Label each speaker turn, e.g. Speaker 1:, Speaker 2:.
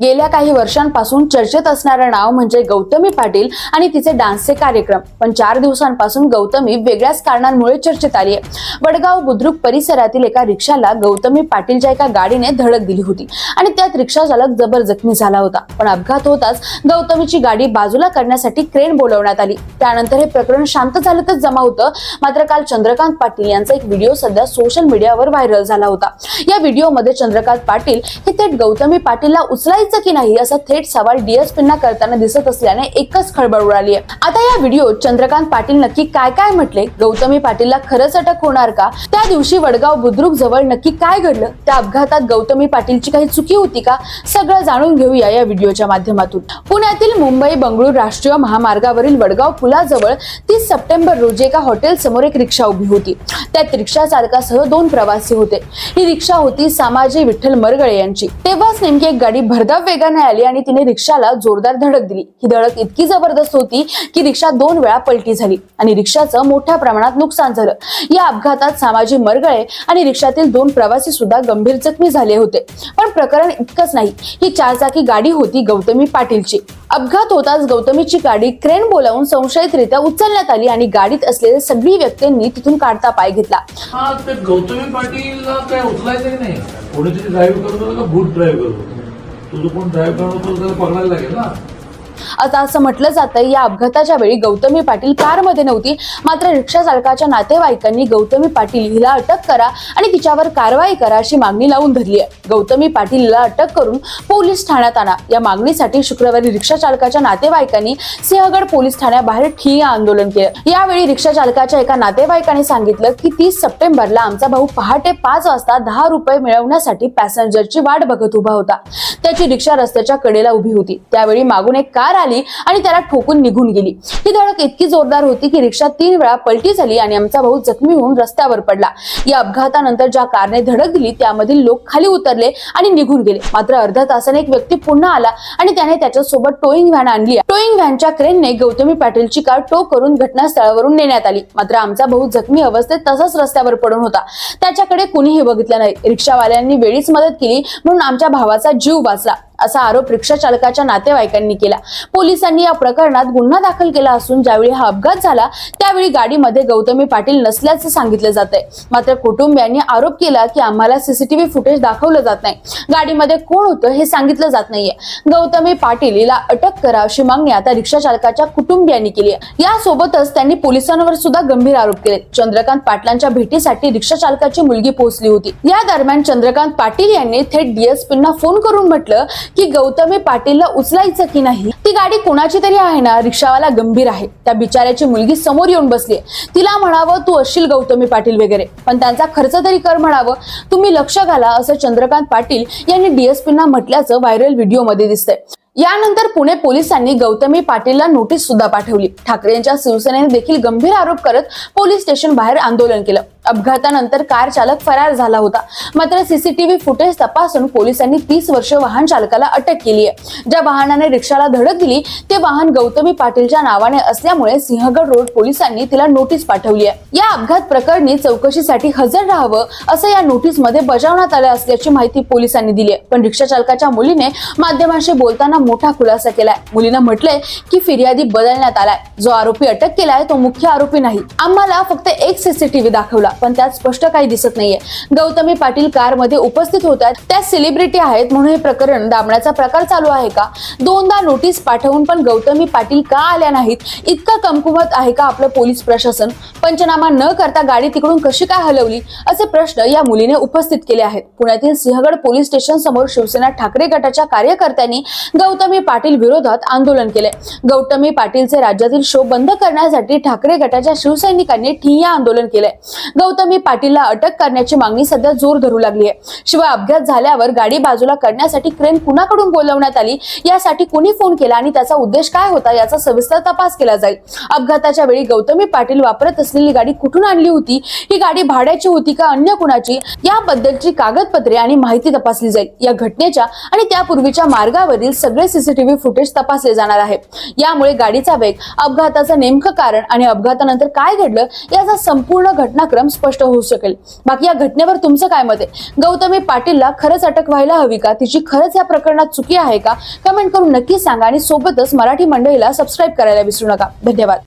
Speaker 1: गेल्या काही वर्षांपासून चर्चेत असणारं नाव म्हणजे गौतमी पाटील आणि तिचे डान्सचे कार्यक्रम. पण 4 दिवसांपासून गौतमी वेगळ्याच कारणांमुळे चर्चेत आली आहे. वडगाव बुद्रुक परिसरातील एका रिक्षाला गौतमी पाटीलच्या एका गाडीने धडक दिली होती आणि त्यात रिक्षा चालक जबर जखमी झाला होता. पण अपघात होताच गौतमीची गाडी बाजूला करण्यासाठी क्रेन बोलवण्यात आली. त्यानंतर हे प्रकरण शांत झालं जमा होतं. मात्र काल चंद्रकांत पाटील यांचा एक व्हिडिओ सध्या सोशल मीडियावर व्हायरल झाला होता. या व्हिडिओमध्ये चंद्रकांत पाटील हे थेट गौतमी पाटीलला उचलायचं की नाही असा थेट सवाल डीएसपींना करताना दिसत असल्याने एकच खळबळ उडाली आहे. आता या व्हिडिओत चंद्रकांत पाटील नक्की काय काय म्हटले, गौतमी पाटीलला खरंच अटक होणार का, त्या दिवशी वडगाव बुद्रुक जवळ नक्की काय घडलं, त्या अपघातात गौतमी पाटीलची काही चुकी होती का, सगळं जाणून घेऊया या व्हिडिओच्या माध्यमातून. पुण्यातील मुंबई बंगळूर राष्ट्रीय महामार्गावरील वडगाव पुलाजवळ 30 सप्टेंबर रोजी एका हॉटेल समोर एक रिक्षा उभी होती. त्यात रिक्षा चालकासह 2 प्रवासी होते. ही रिक्षा होती सामाजी विठ्ठल मरगळे यांची. तेव्हाच नेमकी एक गाडी भरधाव वेगाने आली आणि तिने रिक्षाला जोरदार धडक दिली. ही धडक इतकी जबरदस्त होती की रिक्षा 2 वेळा पलटी झाली आणि रिक्षाचं मोठ्या प्रमाणात नुकसान झालं. या अपघातात सामाजी मरगळे आणि रिक्षातील 2 प्रवासी सुद्धा गंभीर जखमी झाले होते. पण प्रकरण इतकंच नाही, ही 4 चाकी गाडी होती गौतमी पाटीलची. अपघात होताच गौतमीची गाडी क्रेन बोलावून संशयितरित्या उचलण्यात आली आणि गाडीत असलेल्या सगळी व्यक्तींनी तिथून काढता पाय घेतला.
Speaker 2: गौतमी पाटीलला काय उचलायचं नाही, कोणीतरी ड्राईव्ह करतो का भूत ड्राईव्ह करतो, तुझं कोण ड्राईव्ह करतो त्याला पकडायला लागेल ना.
Speaker 1: आता असं म्हटलं जातं या अपघाताच्या वेळी गौतमी पाटील कारमध्ये नव्हती. मात्र रिक्षा चालकाच्या नातेवाईकांनी गौतमी पाटील हिला अटक करा आणि तिच्यावर कारवाई करा अशी मागणी लावून धरली आहे. गौतमी पाटीलला अटक करून पोलीस ठाण्यात आणा या मागणीसाठी शुक्रवारी रिक्षा चालकाच्या नातेवाईकांनी सिंहगड पोलीस ठाण्याबाहेर ठिय्या आंदोलन केलं. यावेळी रिक्षा चालकाच्या एका नातेवाईकाने सांगितलं की 30 सप्टेंबरला आमचा भाऊ पहाटे 5 वाजता 10 रुपये मिळवण्यासाठी पॅसेंजरची वाट बघत उभा होता. त्याची रिक्षा रस्त्याच्या कडेला उभी होती. त्यावेळी मागून एक कार आली आणि त्याला ठोकून निघून गेली. ही धडक इतकी जोरदार होती की रिक्षा 3 वेळा पलटी झाली आणि आमचा भाऊ जखमी होऊन रस्त्यावर पडला. या अपघातानंतर ज्या कारने धडक दिली त्यामधील लोक खाली उतरले आणि निघून गेले. मात्र अर्ध्या तासाने एक व्यक्ती पुन्हा आला आणि त्याने त्याच्यासोबत टोईंग व्हॅन आणली. टोईंग व्हॅनच्या क्रेनने गौतमी पाटीलची कार टो करून घटनास्थळावरून नेण्यात आली. मात्र आमचा भाऊ जखमी अवस्थेत तसाच रस्त्यावर पडून होता. त्याच्याकडे कुणीही बघितलं नाही. रिक्षावाल्यांनी वेळीच मदत केली म्हणून आमच्या भावाचा जीव वाचला असा आरोप रिक्षा चालकाच्या नातेवाईकांनी केला. पोलिसांनी या प्रकरणात गुन्हा दाखल केला असून ज्यावेळी हा अपघात झाला त्यावेळी गाडीमध्ये गौतमी पाटील नसल्याचं सांगितलं जातंय. मात्र कुटुंबियांनी आरोप केला की आम्हाला सीसीटीव्ही फुटेज दाखवलं जात नाही, गाडीमध्ये कोण होतं हे सांगितलं जात नाहीये. गौतमी पाटील हिला अटक करा अशी मागणी आता रिक्षा चालकाच्या कुटुंबियांनी केली आहे. यासोबतच त्यांनी पोलिसांवर सुद्धा गंभीर आरोप केले. चंद्रकांत पाटलांच्या भेटीसाठी रिक्षा चालकाची मुलगी पोहोचली होती. या दरम्यान चंद्रकांत पाटील यांनी थेट डीएसपींना फोन करून म्हटलं की गौतमी पाटीलला उचलायचं की नाही, ती गाडी कोणाची तरी आहे ना. रिक्षावाला गंभीर आहे. त्या बिचाऱ्याची मुलगी समोर येऊन बसली. तिला म्हणावं तू असशील गौतमी पाटील वगैरे, पण त्यांचा खर्च तरी कर म्हणावं, तुम्ही लक्ष घाला असं चंद्रकांत पाटील यांनी डीएसपींना म्हटल्याचं व्हायरल व्हिडिओमध्ये दिसतंय. यानंतर पुणे पोलिसांनी गौतमी पाटीलला नोटीस सुद्धा पाठवली. ठाकरेंच्या शिवसेनेने देखील गंभीर आरोप करत पोलीस स्टेशन बाहेर आंदोलन केलं. अपघातानंतर कार चालक फरार झाला होता. मात्र सीसीटीव्ही फुटेज तपासून पोलिसांनी 30 वर्ष वाहन चालकाला अटक केली आहे. ज्या वाहनाने रिक्षाला धडक दिली ते वाहन गौतमी पाटीलच्या नावाने असल्यामुळे सिंहगड रोड पोलिसांनी तिला नोटीस पाठवली आहे. या अपघात प्रकरणी चौकशीसाठी हजर राहावं असं या नोटीसमध्ये बजावण्यात आलं असल्याची माहिती पोलिसांनी दिली आहे. पण रिक्षा चालकाच्या मुलीने माध्यमांशी बोलताना मोठा खुलासा केलाय. मुलीनं म्हटलंय की फिर्यादी बदलण्यात आलाय. जो आरोपी अटक केलाय तो मुख्य आरोपी नाही. आम्हाला फक्त एक सीसीटीव्ही दाखवला पण त्यात स्पष्ट काही दिसत नाहीये. गौतमी पाटील कार मध्ये उपस्थित होत्या, त्या सेलिब्रिटी आहेत म्हणून हे प्रकरण दाबण्याचा प्रकार चालू आहे का? 2दा नोटीस पाठवून पण गौतमी पाटील का आल्या नाहीत? इतकं कमकुवत आहे का आपलं पोलीस प्रशासन? पंचनामा न करता गाडी तिकडून कशी काय हलवली असे प्रश्न या मुलीने उपस्थित केले आहेत. पुण्यातील सिंहगड पोलीस स्टेशन समोर शिवसेना ठाकरे गटाच्या कार्यकर्त्यांनी गौतमी पाटील विरोधात आंदोलन केले. गौतमी पाटीलचे राज्यातील शो बंद करण्यासाठी ठाकरे गटाच्या शिवसैनिकांनी ठिय्या आंदोलन केले. गौतमी पाटीलला अटक करण्याची मागणी सध्या जोर धरू लागली आहे. शिवाय अपघात झाल्यावर गाडी बाजूला करण्यासाठी क्रेन कुणाकडून बोलवण्यात आली, यासाठी कुणी फोन केला आणि त्याचा उद्देश काय होता याचा सविस्तर तपास केला जाईल. अपघाताच्या वेळी गौतमी पाटील वापरत असलेली गाडी कुठून आणली होती, ही गाडी भाड्याची होती का अन्य कुणाची, याबद्दलची कागदपत्रे आणि माहिती तपासली जाईल. या घटनेच्या आणि त्यापूर्वीच्या मार्गावरील सगळे सीसीटीव्ही फुटेज तपासले जाणार आहे. यामुळे गाडीचा वेग, अपघाताचं नेमकं कारण आणि अपघातानंतर काय घडलं याचा संपूर्ण घटनाक्रम परिणाम स्पष्ट होऊ शकेल. बाकी या घटनेवर तुमचं काय मत आहे? गौतमी पाटीलला खरंच अटक व्हायला हवी का? तिची खरंच या प्रकरणात चुकी आहे का? कमेंट करून नक्की सांगा आणि सोबतच मराठी मंडळीला सबस्क्राईब करायला विसरू नका. धन्यवाद.